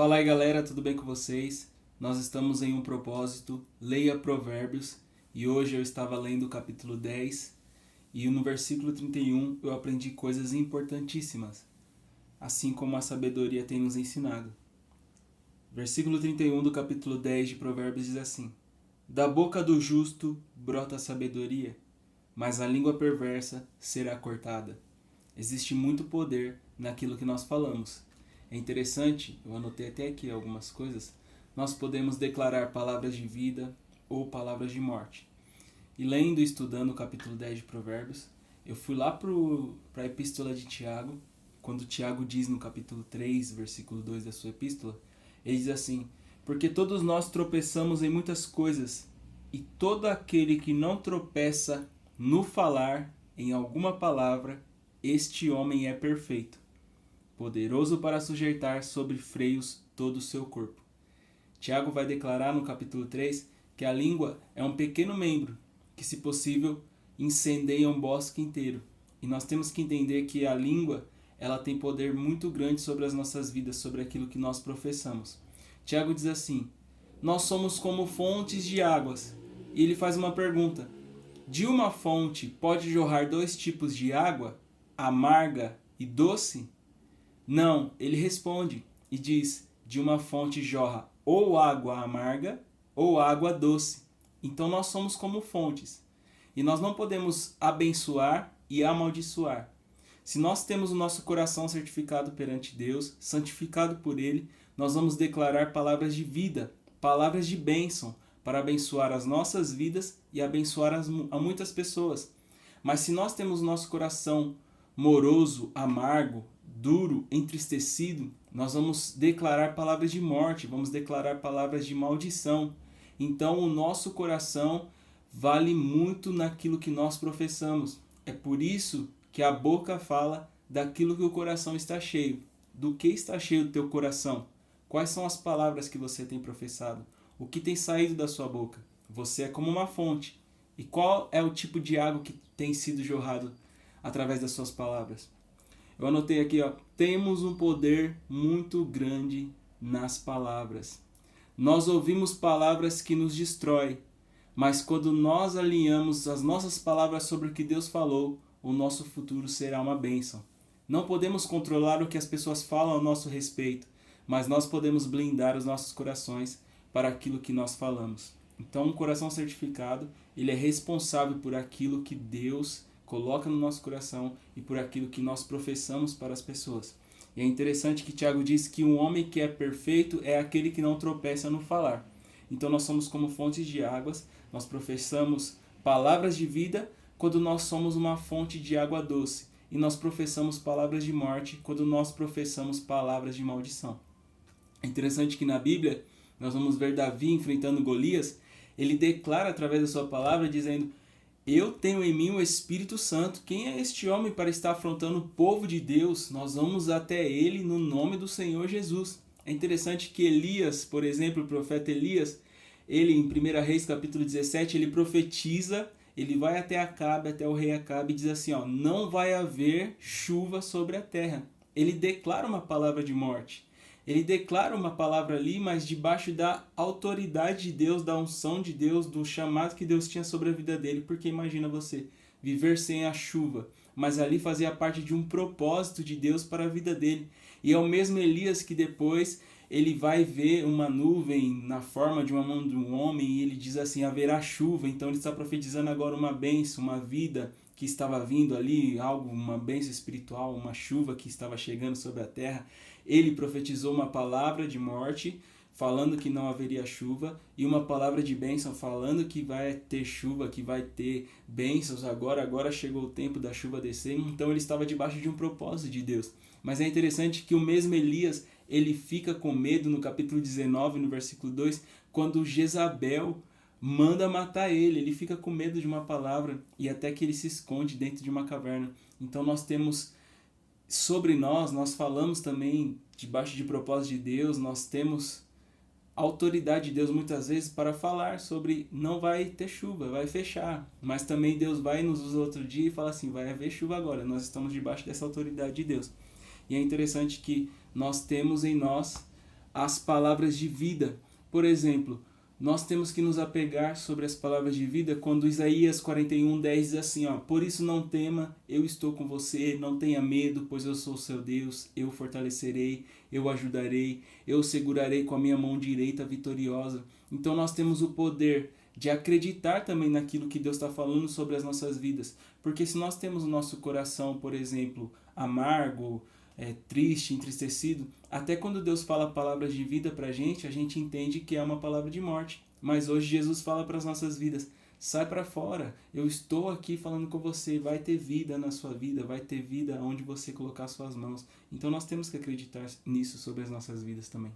Fala aí galera, tudo bem com vocês? Nós estamos em um propósito, leia Provérbios, e hoje eu estava lendo o capítulo 10 e no versículo 31 eu aprendi coisas importantíssimas, assim como a sabedoria tem nos ensinado. Versículo 31 do capítulo 10 de Provérbios diz assim: Da boca do justo brota a sabedoria, mas a língua perversa será cortada. Existe muito poder naquilo que nós falamos. É interessante, eu anotei até aqui algumas coisas, nós podemos declarar palavras de vida ou palavras de morte. E lendo e estudando o capítulo 10 de Provérbios, eu fui lá para a epístola de Tiago, quando Tiago diz no capítulo 3, versículo 2 da sua epístola, ele diz assim: Porque todos nós tropeçamos em muitas coisas, e todo aquele que não tropeça no falar em alguma palavra, este homem é perfeito, poderoso para sujeitar sobre freios todo o seu corpo. Tiago vai declarar no capítulo 3 que a língua é um pequeno membro que, se possível, incendeia um bosque inteiro. E nós temos que entender que a língua ela tem poder muito grande sobre as nossas vidas, sobre aquilo que nós professamos. Tiago diz assim: nós somos como fontes de águas. E ele faz uma pergunta: de uma fonte pode jorrar dois tipos de água, amarga e doce? Não, ele responde e diz: de uma fonte jorra ou água amarga ou água doce. Então nós somos como fontes. E nós não podemos abençoar e amaldiçoar. Se nós temos o nosso coração certificado perante Deus, santificado por Ele, nós vamos declarar palavras de vida, palavras de bênção, para abençoar as nossas vidas e abençoar a muitas pessoas. Mas se nós temos o nosso coração moroso, amargo, duro, entristecido, nós vamos declarar palavras de morte, vamos declarar palavras de maldição. Então o nosso coração vale muito naquilo que nós professamos. É por isso que a boca fala daquilo que o coração está cheio. Do que está cheio o teu coração? Quais são as palavras que você tem professado? O que tem saído da sua boca? Você é como uma fonte. E qual é o tipo de água que tem sido jorrado através das suas palavras? Eu anotei aqui, temos um poder muito grande nas palavras. Nós ouvimos palavras que nos destroem, mas quando nós alinhamos as nossas palavras sobre o que Deus falou, o nosso futuro será uma bênção. Não podemos controlar o que as pessoas falam ao nosso respeito, mas nós podemos blindar os nossos corações para aquilo que nós falamos. Então, um coração certificado, ele é responsável por aquilo que Deus coloca no nosso coração e por aquilo que nós professamos para as pessoas. E é interessante que Tiago diz que um homem que é perfeito é aquele que não tropeça no falar. Então nós somos como fontes de águas, nós professamos palavras de vida quando nós somos uma fonte de água doce. E nós professamos palavras de morte quando nós professamos palavras de maldição. É interessante que na Bíblia nós vamos ver Davi enfrentando Golias. Ele declara através da sua palavra dizendo: eu tenho em mim o Espírito Santo. Quem é este homem para estar afrontando o povo de Deus? Nós vamos até ele no nome do Senhor Jesus. É interessante que Elias, por exemplo, o profeta Elias, ele em 1 Reis capítulo 17, ele profetiza, ele vai até Acabe, até o rei Acabe e diz assim, não vai haver chuva sobre a terra. Ele declara uma palavra de morte. Ele declara uma palavra ali, mas debaixo da autoridade de Deus, da unção de Deus, do chamado que Deus tinha sobre a vida dele. Porque imagina você, viver sem a chuva, mas ali fazia parte de um propósito de Deus para a vida dele. E é o mesmo Elias que depois ele vai ver uma nuvem na forma de uma mão de um homem e ele diz assim, haverá chuva. Então ele está profetizando agora uma bênção, uma vida que estava vindo ali, algo, uma bênção espiritual, uma chuva que estava chegando sobre a terra. Ele profetizou uma palavra de morte, falando que não haveria chuva, e uma palavra de bênção, falando que vai ter chuva, que vai ter bênçãos agora chegou o tempo da chuva descer. Então ele estava debaixo de um propósito de Deus. Mas é interessante que o mesmo Elias, ele fica com medo no capítulo 19, no versículo 2, quando Jezabel manda matar ele fica com medo de uma palavra e até que ele se esconde dentro de uma caverna. Então nós temos sobre nós falamos também debaixo de propósito de Deus, nós temos autoridade de Deus muitas vezes para falar sobre não vai ter chuva, vai fechar, mas também Deus vai nos usar outro dia e fala assim, vai haver chuva agora, nós estamos debaixo dessa autoridade de Deus. E é interessante que nós temos em nós as palavras de vida. Por exemplo, nós temos que nos apegar sobre as palavras de vida quando Isaías 41:10 diz assim, ó: por isso não tema, eu estou com você, não tenha medo, pois eu sou seu Deus, eu o fortalecerei, eu o ajudarei, eu o segurarei com a minha mão direita vitoriosa. Então nós temos o poder de acreditar também naquilo que Deus está falando sobre as nossas vidas. Porque se nós temos o nosso coração, por exemplo, amargo, triste, entristecido, até quando Deus fala palavras de vida pra a gente entende que é uma palavra de morte. Mas hoje Jesus fala para as nossas vidas: sai para fora, eu estou aqui falando com você, vai ter vida na sua vida, vai ter vida onde você colocar suas mãos. Então nós temos que acreditar nisso sobre as nossas vidas também.